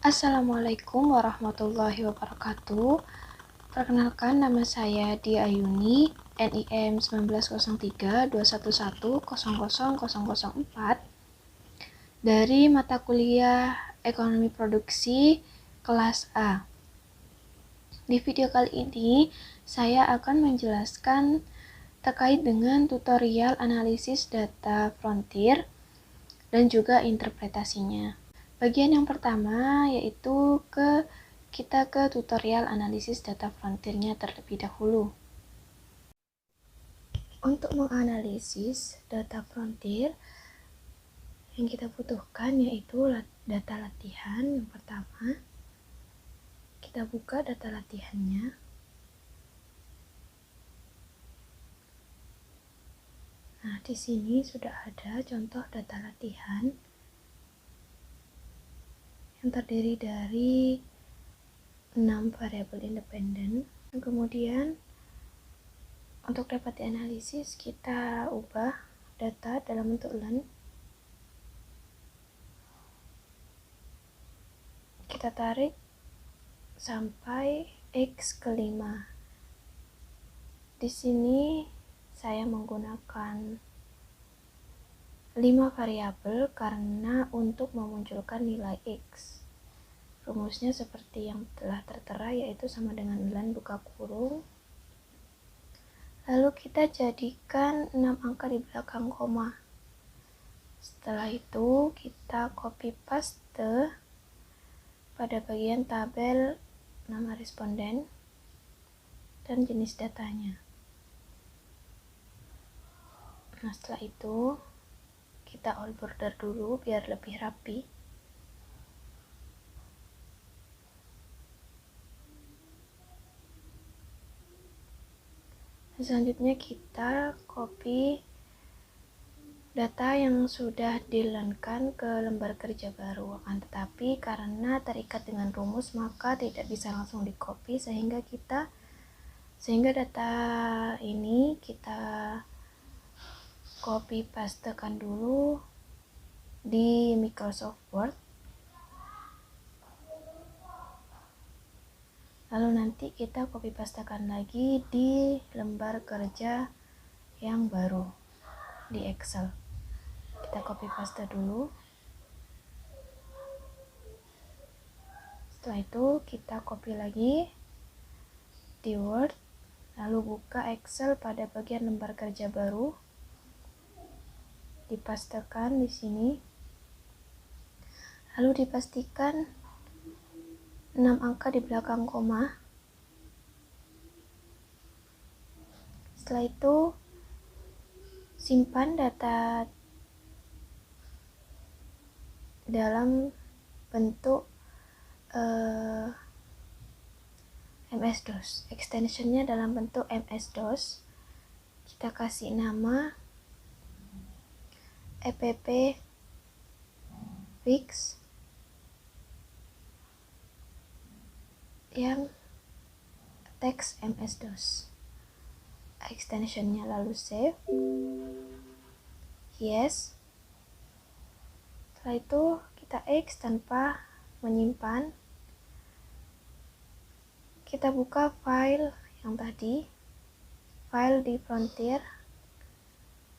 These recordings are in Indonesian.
Assalamualaikum warahmatullahi wabarakatuh. Perkenalkan, nama saya Dia Ayuni, NIM 190321100004 dari mata kuliah Ekonomi Produksi kelas A. Di video kali ini, saya akan menjelaskan terkait dengan tutorial analisis data frontier dan juga interpretasinya. Bagian yang pertama yaitu kita ke tutorial analisis data frontier-nya terlebih dahulu. Untuk menganalisis data frontier, yang kita butuhkan yaitu data latihan. Yang pertama, kita buka data latihannya. Nah, di sini sudah ada contoh data latihan yang terdiri dari 6 variabel independen. Kemudian untuk dapat dianalisis, kita ubah data dalam bentuk len. Kita tarik sampai X ke 5. Di sini saya menggunakan 5 variabel karena untuk memunculkan nilai X. Rumusnya seperti yang telah tertera, yaitu sama dengan len buka kurung. Lalu kita jadikan 6 angka di belakang koma. Setelah itu kita copy paste pada bagian tabel nama responden dan jenis datanya. Nah, setelah itu kita all border dulu biar lebih rapi. Selanjutnya kita copy data yang sudah dilenkan ke lembar kerja baru. Akan tetapi karena terikat dengan rumus, maka tidak bisa langsung di copy, sehingga data ini kita copy pastekan dulu di Microsoft Word. Lalu nanti kita copy pastekan lagi di lembar kerja yang baru di Excel. Kita copy paste dulu. Setelah itu kita copy lagi di Word, lalu buka Excel pada bagian lembar kerja baru, dipastekan di sini, lalu dipastikan 6 angka di belakang koma. Setelah itu simpan data dalam bentuk MS-DOS. Extensionnya dalam bentuk MS-DOS. Kita kasih nama EPP_fix yang teks MS-DOS. Extensionnya, lalu save. Yes. Setelah itu kita X tanpa menyimpan. Kita buka file yang tadi, file di frontier.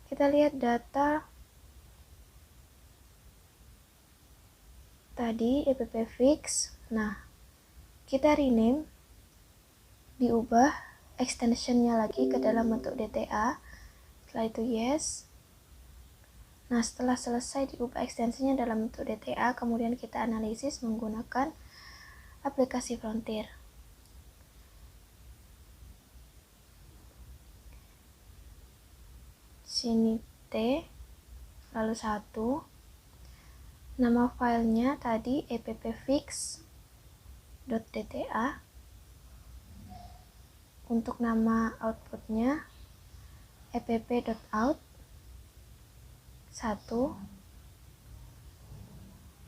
Kita lihat data tadi EPP_fix. Nah, kita rename, diubah extensionnya lagi ke dalam bentuk DTA. Setelah itu yes. Nah, setelah selesai diubah ekstensinya dalam bentuk DTA, kemudian kita analisis menggunakan aplikasi frontier. Sini T, lalu 1. Nama filenya tadi eppfix.dta. Untuk nama outputnya epp.out. 1.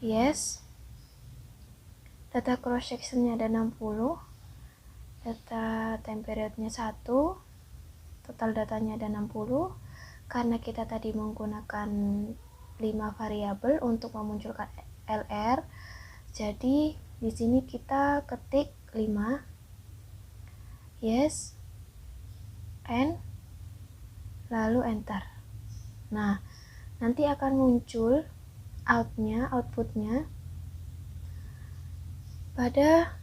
Yes. Data cross sectionnya ada 60. Data time periodnya 1. Total datanya ada 60. Karena kita tadi menggunakan 5 variabel untuk memunculkan LR, jadi Di sini kita ketik 5, yes, and lalu enter. Nah, nanti akan muncul outputnya pada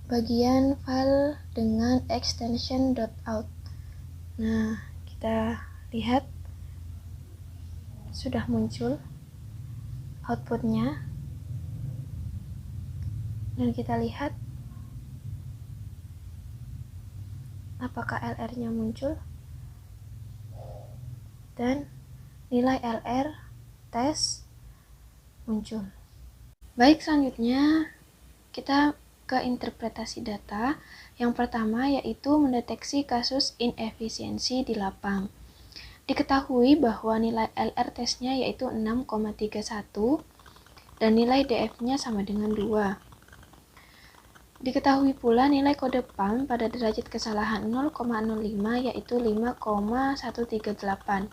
bagian file dengan extension .out. Nah, kita lihat sudah muncul outputnya, dan kita lihat apakah LR-nya muncul dan nilai LR tes muncul. Baik, selanjutnya kita ke interpretasi data. Yang pertama yaitu mendeteksi kasus inefisiensi di lapang. Diketahui bahwa nilai LR tesnya yaitu 6,31 dan nilai DF-nya sama dengan 2. Diketahui pula nilai kode PAM pada derajat kesalahan 0,05 yaitu 5,138.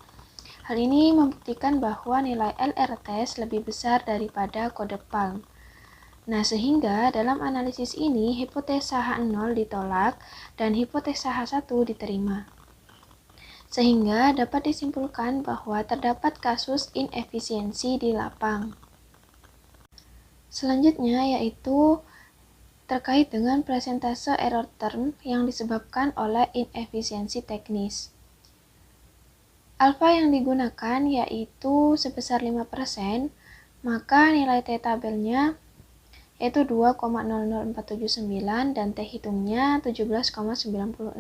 Hal ini membuktikan bahwa nilai LR test lebih besar daripada kode PAM. Nah, sehingga dalam analisis ini hipotesa H0 ditolak dan hipotesa H1 diterima. Sehingga dapat disimpulkan bahwa terdapat kasus inefisiensi di lapang. Selanjutnya yaitu terkait dengan persentase error term yang disebabkan oleh inefisiensi teknis. Alfa yang digunakan yaitu sebesar 5%, maka nilai T tabelnya yaitu 2,00479 dan T hitungnya 17,96.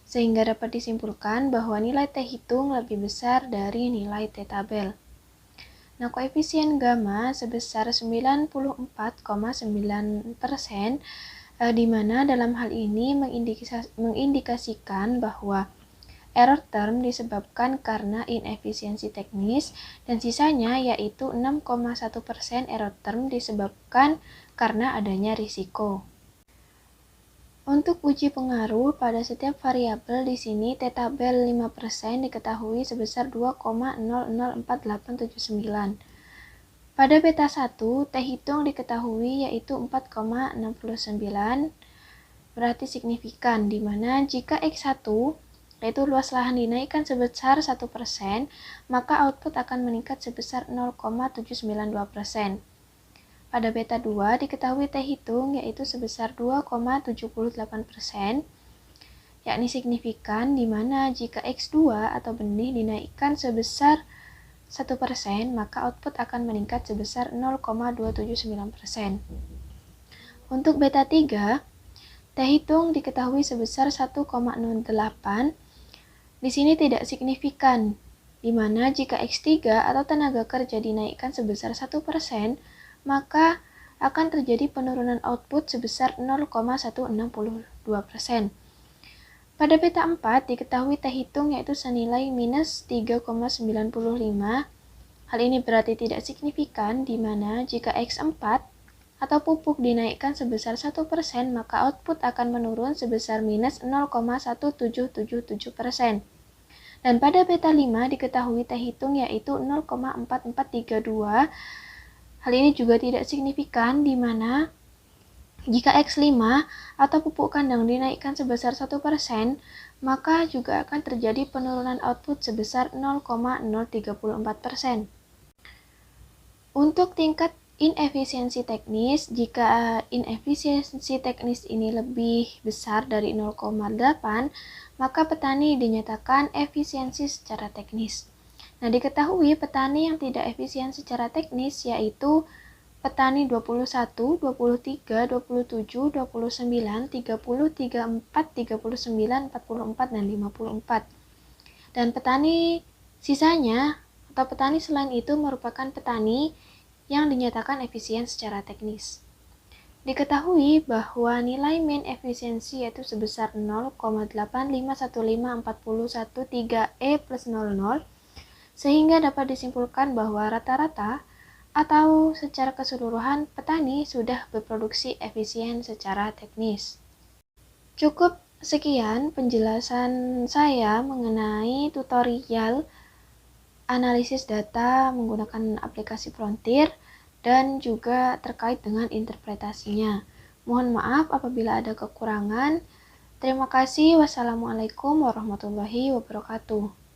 Sehingga dapat disimpulkan bahwa nilai T hitung lebih besar dari nilai T tabel. Nah, koefisien gamma sebesar 94,9%, di mana dalam hal ini mengindikasikan bahwa error term disebabkan karena inefisiensi teknis, dan sisanya yaitu 6,1% error term disebabkan karena adanya risiko. Untuk uji pengaruh pada setiap variabel di sini T tabel 5% diketahui sebesar 2,004879. Pada beta 1, T hitung diketahui yaitu 4,69, berarti signifikan, di mana jika X1 yaitu luas lahan dinaikkan sebesar 1%, maka output akan meningkat sebesar 0,792%. Pada beta 2 diketahui T hitung yaitu sebesar 2,78%, yakni signifikan, di mana jika X2 atau benih dinaikkan sebesar 1%, maka output akan meningkat sebesar 0,279%. Untuk beta 3, T hitung diketahui sebesar 1,08. Di sini tidak signifikan, di mana jika X3 atau tenaga kerja dinaikkan sebesar 1%, maka akan terjadi penurunan output sebesar 0,162%. Pada beta 4 diketahui T hitung yaitu senilai minus 3,95. Hal ini berarti tidak signifikan, di mana jika X4 atau pupuk dinaikkan sebesar 1%, maka output akan menurun sebesar minus 0,1777%. Dan pada beta 5 diketahui T hitung yaitu 0,4432. Hal ini juga tidak signifikan, di mana jika X5 atau pupuk kandang dinaikkan sebesar 1%, maka juga akan terjadi penurunan output sebesar 0,034%. Untuk tingkat inefisiensi teknis, jika inefisiensi teknis ini lebih besar dari 0,8, maka petani dinyatakan efisiensi secara teknis. Nah, diketahui petani yang tidak efisien secara teknis yaitu petani 21, 23, 27, 29, 30, 34, 39, 44, dan 54. Dan petani sisanya atau petani selain itu merupakan petani yang dinyatakan efisien secara teknis. Diketahui bahwa nilai mean efisiensi yaitu sebesar 0,8515413E plus 00, sehingga dapat disimpulkan bahwa rata-rata atau secara keseluruhan petani sudah berproduksi efisien secara teknis. Cukup sekian penjelasan saya mengenai tutorial analisis data menggunakan aplikasi Frontier. dan juga terkait dengan interpretasinya. Mohon maaf apabila ada kekurangan. Terima kasih. Wassalamualaikum warahmatullahi wabarakatuh.